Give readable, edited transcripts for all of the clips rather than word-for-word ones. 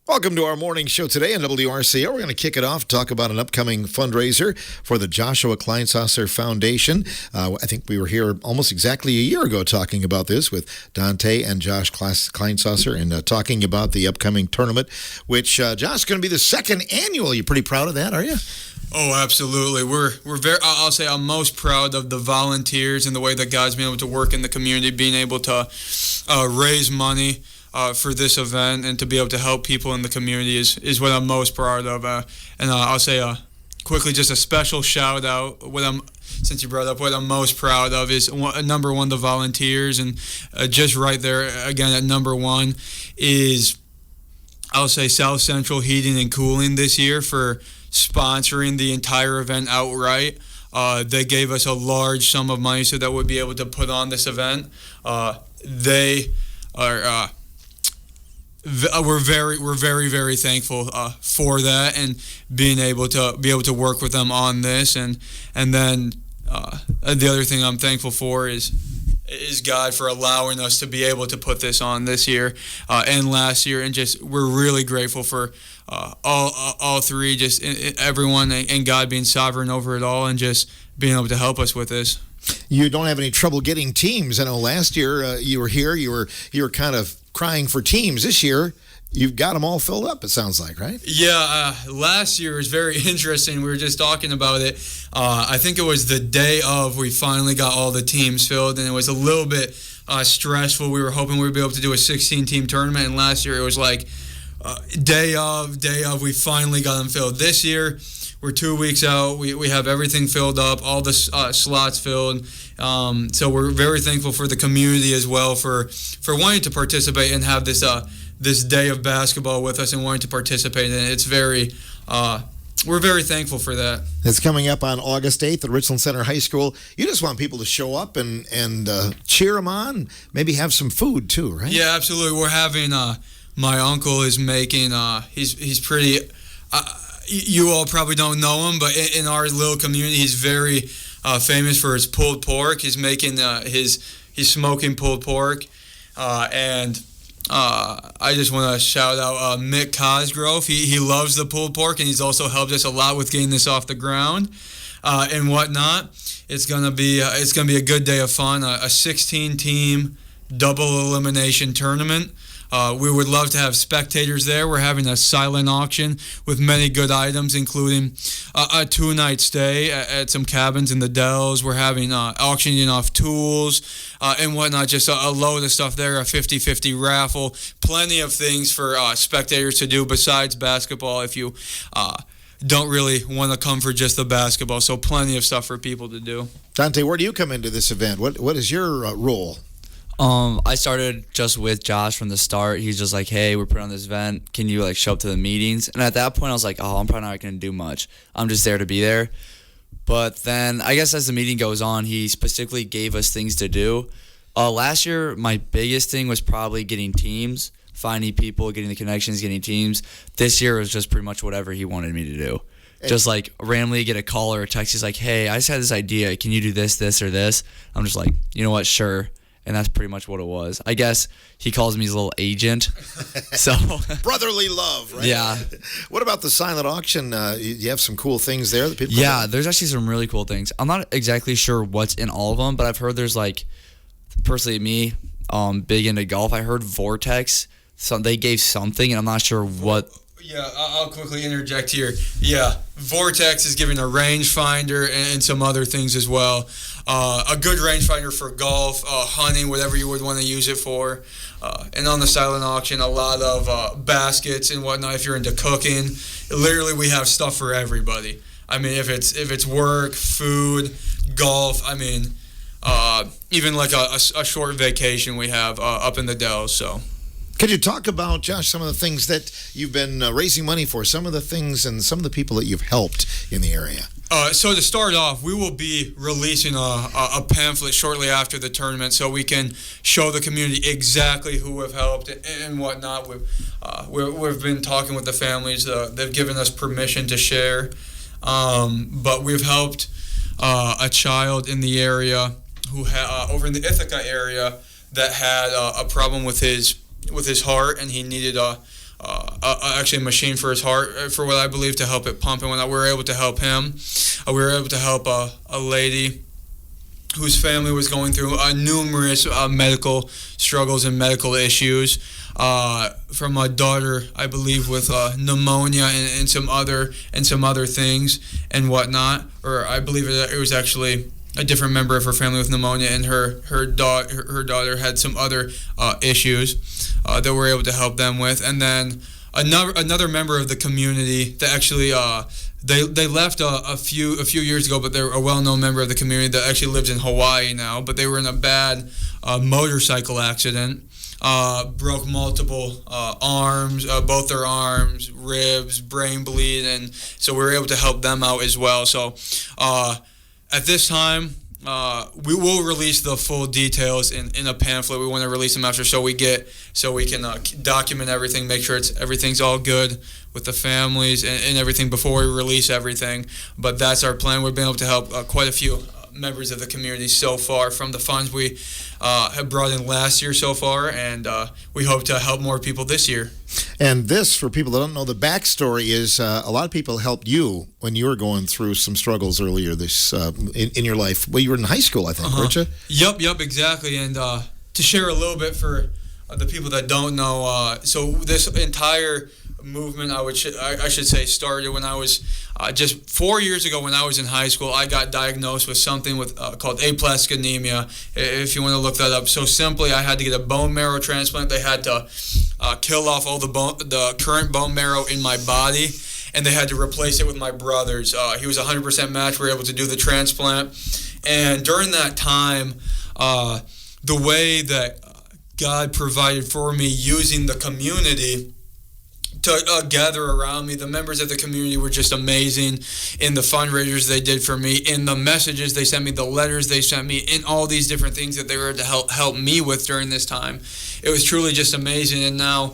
Welcome to our morning show today on WRCO. We're going to kick it off, talk about an upcoming fundraiser for the Joshua Kleinsasser Foundation. I think we were here almost exactly a year ago talking about this with Dante and Josh Kleinsasser and talking about the upcoming tournament, which, Josh, is going to be the second annual. You're pretty proud of that, are you? Oh, absolutely. We're very. I'll say I'm most proud of the volunteers and the way that God's been able to work in the community, being able to raise money for this event and to be able to help people in the community is what I'm most proud of. And I'll say quickly just a special shout out. Since you brought up what I'm most proud of is number one, the volunteers, and just right there again at number one is I'll say South Central Heating and Cooling this year for sponsoring the entire event outright. They gave us a large sum of money so that we'd be able to put on this event. They are. We're very thankful for that and being able to work with them on this, and then the other thing I'm thankful for is God for allowing us to be able to put this on this year and last year, and just we're really grateful for all three, just everyone and God being sovereign over it all and just being able to help us with this. You don't have any trouble getting teams. I know last year you were here, you were kind of crying for teams. This year, you've got them all filled up, it sounds like, right? Yeah, last year was very interesting. We were just talking about it. I think it was the day of we finally got all the teams filled, and it was a little bit stressful. We were hoping we'd be able to do a 16-team tournament, and last year it was like day of, we finally got them filled. This year, we're 2 weeks out. We have everything filled up, all the slots filled. So we're very thankful for the community as well for wanting to participate and have this day of basketball with us and wanting to participate in it. It's we're very thankful for that. It's coming up on August 8th at Richland Center High School. You just want people to show up and cheer them on, maybe have some food too, right? Yeah, absolutely. We're having my uncle is making he's pretty. You all probably don't know him, but in our little community, he's very famous for his pulled pork. He's making he's smoking pulled pork, and I just want to shout out Mick Cosgrove. He loves the pulled pork, and he's also helped us a lot with getting this off the ground and whatnot. It's gonna be a good day of fun. A 16-team double elimination tournament. We would love to have spectators there. We're having a silent auction with many good items, including a 2-night stay at some cabins in the Dells. We're having auctioning off tools and whatnot, just a load of stuff there, a 50-50 raffle, plenty of things for spectators to do besides basketball if you don't really want to come for just the basketball. So plenty of stuff for people to do. Dante, where do you come into this event? What is your role? I started just with Josh from the start. He's just like, hey, we're putting on this event. Can you show up to the meetings? And at that point, I was like, oh, I'm probably not going to do much. I'm just there to be there. But then I guess as the meeting goes on, he specifically gave us things to do. Last year, my biggest thing was probably getting teams, finding people, getting the connections, getting teams. This year was just pretty much whatever he wanted me to do. Just randomly get a call or a text. He's like, hey, I just had this idea. Can you do this, or this? I'm just like, you know what, sure. And that's pretty much what it was. I guess he calls me his little agent. So brotherly love, right? Yeah. What about the silent auction? You have some cool things there that people. Yeah, there's actually some really cool things. I'm not exactly sure what's in all of them, but I've heard there's personally me, big into golf. I heard Vortex. So they gave something, and I'm not sure what. Yeah, I'll quickly interject here. Yeah, Vortex is giving a rangefinder and some other things as well. A good rangefinder for golf, hunting, whatever you would want to use it for. And on the silent auction, a lot of baskets and whatnot if you're into cooking. Literally, we have stuff for everybody. I mean, if it's work, food, golf, I mean, even a short vacation we have up in the Dells, so. Could you talk about, Josh, some of the things that you've been raising money for, some of the things and some of the people that you've helped in the area? So to start off, we will be releasing a pamphlet shortly after the tournament so we can show the community exactly who have helped and whatnot. We've been talking with the families. They've given us permission to share. But we've helped a child in the area who over in the Ithaca area that had a problem with his heart, and he needed actually a machine for his heart, for what I believe, to help it pump. And when we were able to help him, we were able to help a lady whose family was going through numerous medical struggles and medical issues, from a daughter, I believe, with pneumonia and some other things and whatnot. Or I believe it was actually a different member of her family with pneumonia, and her daughter had some other issues that we're able to help them with. And then another member of the community that actually they left a few years ago, but they're a well-known member of the community that actually lives in Hawaii now. But they were in a bad motorcycle accident, broke multiple arms, both their arms, ribs, brain bleed, and so we were able to help them out as well. So at this time, we will release the full details in a pamphlet. We want to release them after, so we can document everything, make sure everything's all good with the families and everything before we release everything. But that's our plan. We've been able to help quite a few members of the community so far from the funds we have brought in last year so far, and we hope to help more people this year. And this, for people that don't know the backstory, is a lot of people helped you when you were going through some struggles earlier this in your life. Well, you were in high school, I think, weren't you? Yep, exactly. And to share a little bit for the people that don't know, so this entire movement, I should say, started when I was just 4 years ago. When I was in high school, I got diagnosed with something called aplastic anemia, if you want to look that up. So simply, I had to get a bone marrow transplant. They had to kill off all the current bone marrow in my body, and they had to replace it with my brother's. He was 100% match. We were able to do the transplant, and during that time, the way that God provided for me using the community to gather around me. The members of the community were just amazing in the fundraisers they did for me, in the messages they sent me, the letters they sent me, in all these different things that they were to help me with during this time. It was truly just amazing. And now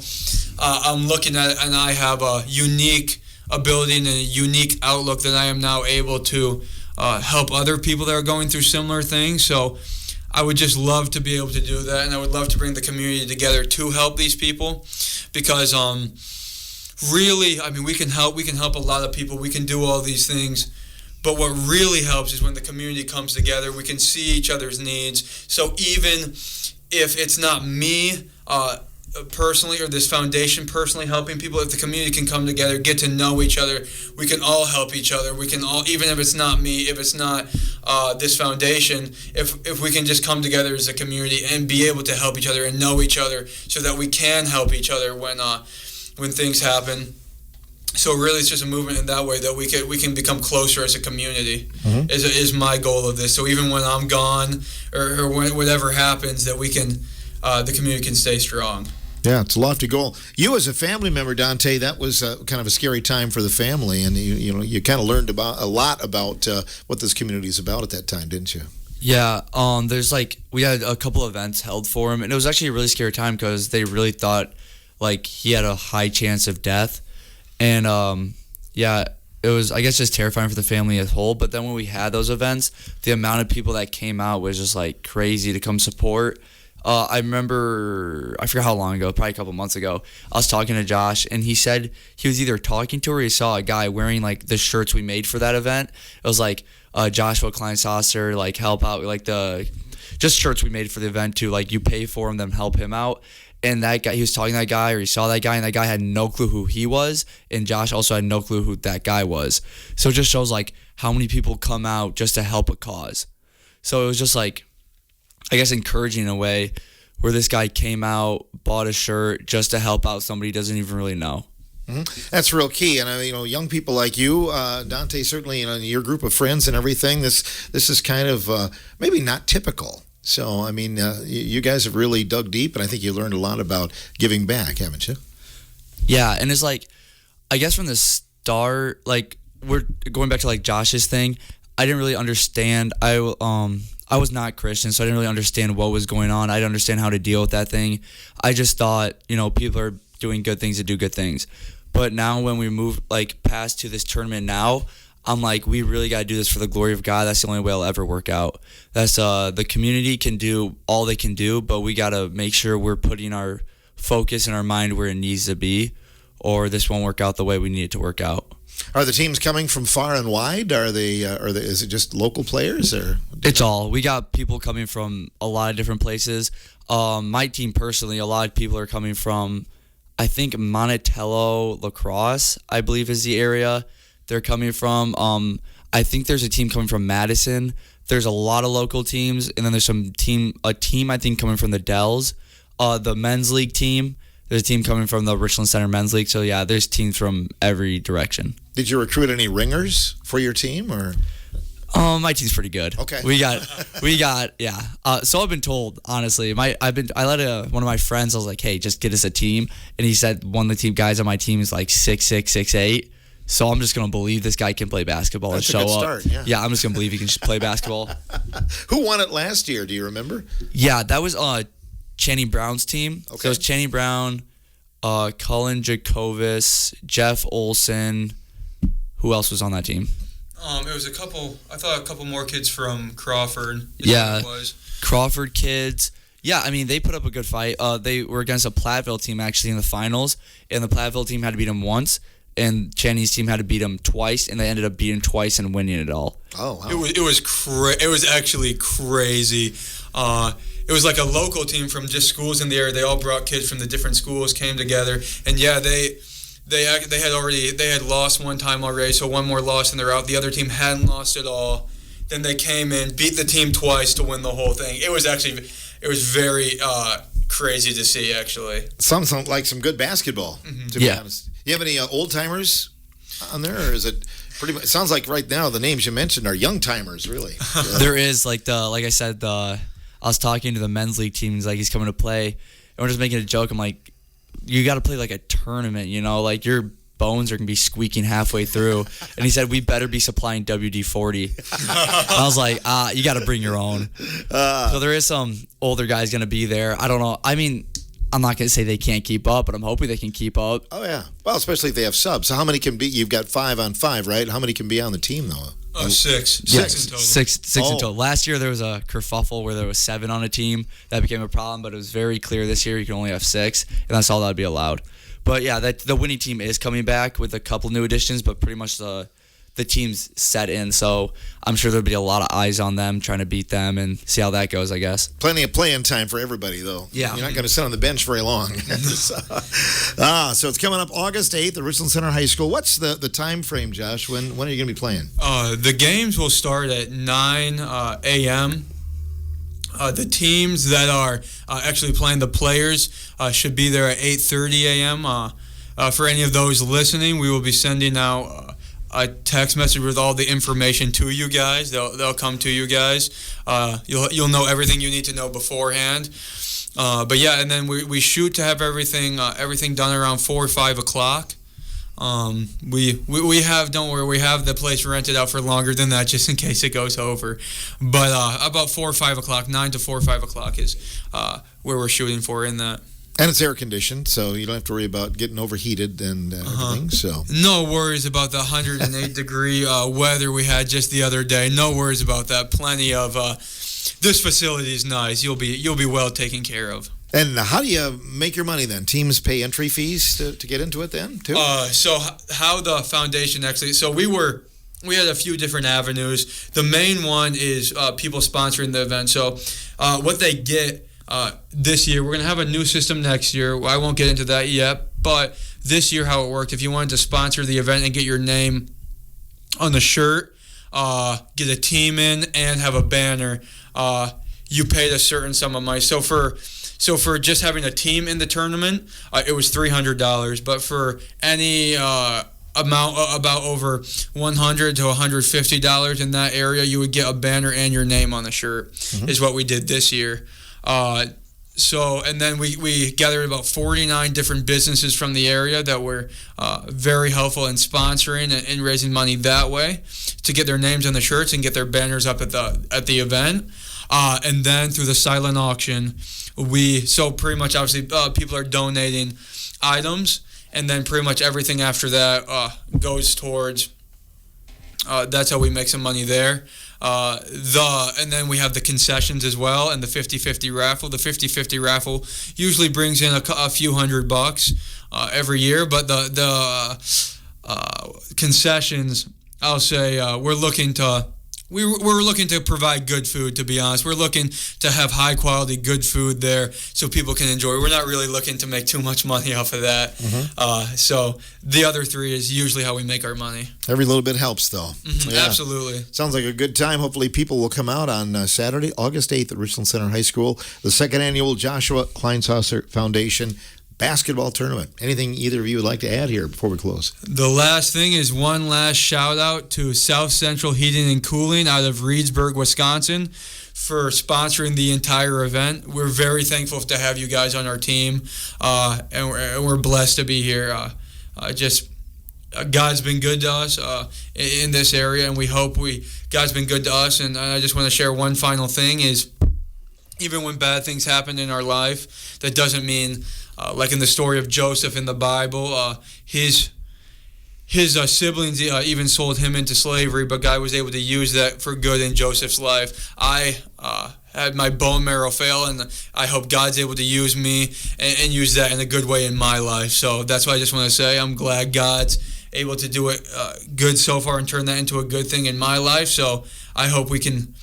I'm looking at it, and I have a unique ability and a unique outlook that I am now able to help other people that are going through similar things. So I would just love to be able to do that, and I would love to bring the community together to help these people, because really, I mean, we can help a lot of people, we can do all these things, but what really helps is when the community comes together. We can see each other's needs. So even if it's not me personally, or this foundation personally helping people, if the community can come together, get to know each other, we can all help each other. We can all, even if it's not me, if it's not this foundation, if we can just come together as a community and be able to help each other and know each other, so that we can help each other when things happen. So really, it's just a movement in that way that we can become closer as a community. Mm-hmm. is my goal of this. So even when I'm gone, or when whatever happens, that we can the community can stay strong. Yeah, it's a lofty goal. You, as a family member, Dante, that was kind of a scary time for the family, and you kind of learned a lot about what this community is about at that time, didn't you? Yeah, we had a couple events held for him, and it was actually a really scary time because they really thought he had a high chance of death, and it was, I guess, just terrifying for the family as a whole. But then when we had those events, the amount of people that came out was just crazy to come support. I remember, I forgot how long ago, probably a couple months ago, I was talking to Josh, and he said he was either talking to, or he saw a guy wearing the shirts we made for that event. It was Joshua Kleinsasser, help out, just shirts we made for the event too, you pay for him, then help him out. And that guy, he was talking to that guy, or he saw that guy, and that guy had no clue who he was, and Josh also had no clue who that guy was. So it just shows how many people come out just to help a cause. So it was just I guess, encouraging in a way, where this guy came out, bought a shirt just to help out somebody he doesn't even really know. Mm-hmm. That's real key. And young people like you, Dante, certainly, your group of friends and everything, this is kind of maybe not typical. So, I mean, you guys have really dug deep, and I think you learned a lot about giving back, haven't you? Yeah, and it's I guess from the start, we're going back to Josh's thing, I didn't really understand. I was not Christian, so I didn't really understand what was going on. I didn't understand how to deal with that thing. I just thought, people are doing good things to do good things. But now when we move past to this tournament now, I'm we really got to do this for the glory of God. That's the only way it'll ever work out. That's the community can do all they can do, but we got to make sure we're putting our focus and our mind where it needs to be. or this won't work out the way we need it to work out. Are the teams coming from far and wide? Is it just local players or? It's all. We got people coming from a lot of different places. My team personally, a lot of people are coming from, I think, Monticello, La Crosse, I believe is the area they're coming from. I think there's a team coming from Madison. There's a lot of local teams, and then there's a team I think coming from the Dells, the men's league team. There's a team coming from the Richland Center men's league. So yeah, there's teams from every direction. Did you recruit any ringers for your team or? My team's pretty good. Okay. We got yeah. So I've been told, honestly, I let one of my friends, I was like, hey, just get us a team, and he said one of the team guys on my team is like 6'6", 6'8". So I'm just gonna believe this guy can play basketball. That's and show a good up. Start, yeah. I'm just gonna believe he can play basketball. Who won it last year? Do you remember? Yeah, that was Channing Brown's team. Okay. So it was Channing Brown, Cullen Jacobus, Jeff Olson. Who else was on that team? It was a couple more kids from Crawford. Yeah, Crawford kids. Yeah, I mean, they put up a good fight. They were against a Platteville team, actually, in the finals, and the Platteville team had to beat them once, and Channing's team had to beat them twice, and they ended up beating twice and winning it all. Oh, wow. It was actually crazy. It was like a local team from just schools in the area. They all brought kids from the different schools, came together, and yeah, they had lost one time already, so one more loss and they're out. The other team hadn't lost at all. Then they came in, beat the team twice to win the whole thing. It was very crazy to see, actually. Sounds like some good basketball, to be honest. You have any old timers on there, or is it pretty much? It sounds like right now the names you mentioned are young timers, really. There is like I said, I was talking to the men's league team. He's like, he's coming to play, and we're just making a joke. I'm like, you got to play like a tournament, like your bones are going to be squeaking halfway through. And he said, we better be supplying WD-40. I was like, you got to bring your own. So there is some older guys going to be there. I don't know. I mean, I'm not going to say they can't keep up, but I'm hoping they can keep up. Oh, yeah. Well, especially if they have subs. So how many can be? You've got 5-on-5, right? How many can be on the team, though? Six. Yeah, Six in total. Six in total. Last year there was a kerfuffle where there was 7 on a team. That became a problem, but it was very clear this year you can only have 6, and that's all that would be allowed. But yeah, the winning team is coming back with a couple new additions, but pretty much the team's set in. So I'm sure there'll be a lot of eyes on them, trying to beat them and see how that goes, I guess. Plenty of playing time for everybody, though. Yeah. You're not going to sit on the bench very long. So it's coming up August 8th at Richland Center High School. What's the time frame, Josh? When are you going to be playing? The games will start at 9 a.m. The teams that are actually playing, the players, should be there at 8:30 a.m. For any of those listening, we will be sending out a text message with all the information to you guys. They'll come to you guys. You'll know everything you need to know beforehand. But yeah, and then we shoot to have everything done around 4 or 5 o'clock. We have, don't worry, we have the place rented out for longer than that just in case it goes over. But about 4 or 5 o'clock, 9 to 4 or 5 o'clock is where we're shooting for in that. And it's air conditioned, so you don't have to worry about getting overheated and everything. So no worries about the 108 degree weather we had just the other day. No worries about that. Plenty of this facility is nice. You'll be well taken care of. And how do you make your money then? Teams pay entry fees to get into it then, too? So how the foundation actually... So we had a few different avenues. The main one is people sponsoring the event. So what they get this year, we're going to have a new system next year. I won't get into that yet. But this year how it worked, if you wanted to sponsor the event and get your name on the shirt, get a team in, and have a banner, you paid a certain sum of money. So for just having a team in the tournament, it was $300. But for any amount about over $100 to $150 in that area, you would get a banner and your name on the shirt. Is what we did this year. And then we gathered about 49 different businesses from the area that were very helpful in sponsoring and raising money that way to get their names on the shirts and get their banners up at the event. And then through the silent auction, pretty much obviously people are donating items, and then pretty much everything after that goes towards, that's how we make some money there. And then we have the concessions as well, and the 50-50 raffle. The 50-50 raffle usually brings in a few $100 every year, but the concessions, I'll say, we're looking to provide good food, to be honest. We're looking to have high quality, good food there so people can enjoy. We're not really looking to make too much money off of that. So the other three is usually how we make our money. Every little bit helps, though. Yeah. Absolutely. Sounds like a good time. Hopefully people will come out on Saturday, August 8th at Richland Center High School, the second annual Joshua Kleinsasser Foundation basketball tournament. Anything either of you would like to add here before we close? The last thing is one last shout out to South Central Heating and Cooling out of Reedsburg, Wisconsin, for sponsoring the entire event. We're very thankful to have you guys on our team, and we're blessed to be here. God's been good to us in this area, and we hope God's been good to us. And I just want to share one final thing is, even when bad things happen in our life, that doesn't mean, like in the story of Joseph in the Bible, his siblings even sold him into slavery, but God was able to use that for good in Joseph's life. I had my bone marrow fail, and I hope God's able to use me and use that in a good way in my life. So that's why I just want to say I'm glad God's able to do it good so far and turn that into a good thing in my life. So I hope we can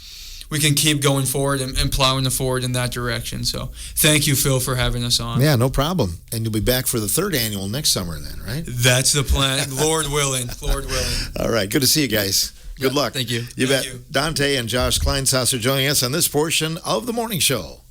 keep going forward and plowing forward in that direction. So thank you, Phil, for having us on. Yeah, no problem. And you'll be back for the third annual next summer then, right? That's the plan. Lord willing. Lord willing. All right. Good to see you guys. Good luck. Thank you. You bet. Dante and Josh Kleinsasser joining us on this portion of the morning show.